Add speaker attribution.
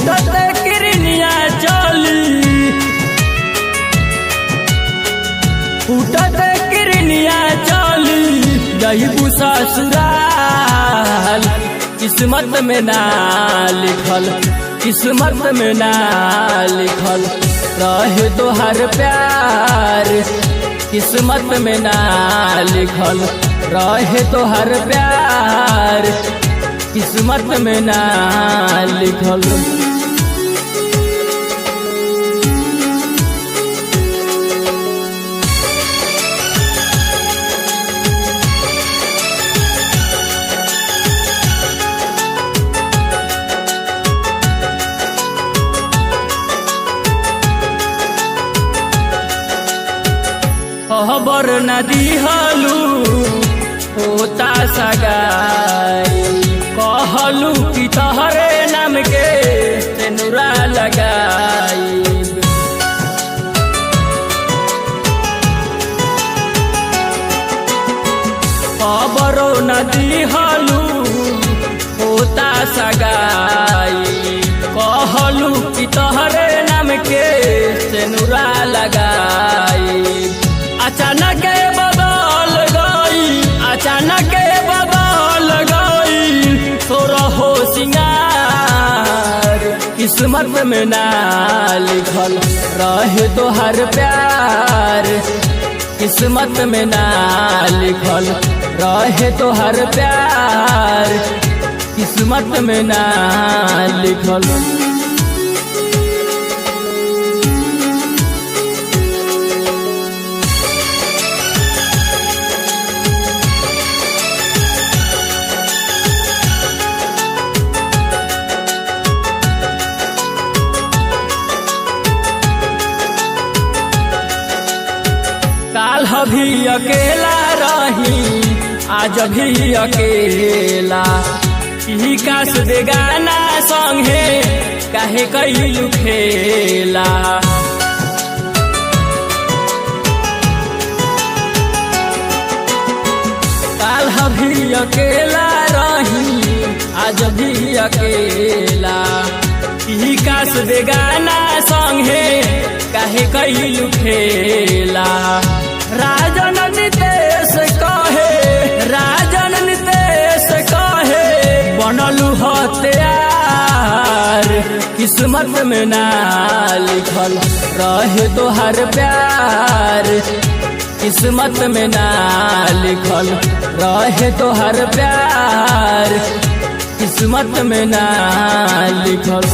Speaker 1: फूटत किरनिया चली फूटत किरनिया चली जइबू ससुराल किस्मत में ना लिखल किस्मत में ना लिखल रहे तोहार प्यार किस्मत में ना लिखल रहे तोहार प्यार किस्मत में ना लिखल। खबर न दिहलू होता सगाई कहलू कि तहरे नाम के तेनुरा लगाई खबरों न दिहलू होता सगाई कहलू कि तहरे नाम के तेनुरा लगाई अचानक बदल गई अचानक बदल गई तोरहो सिंगार किस्मत में ना लिखल रहे तोहार प्यार किस्मत में ना लिखल रहे तोहार प्यार किस्मत में ना लिखल। काल भी अकेला रही आज भी अकेला ही काश बेगाना संगे काहे कैलू खेला काल भी अकेला रही आज भी अकेला ही काश बेगाना संगे काहे कैलू खेला। राजन नितेश कहे बनलू हत्यार किस्मत में ना लिखल रहे तोहार प्यार किस्मत में ना लिखल रहे तोहार प्यार किस्मत में ना लिखल।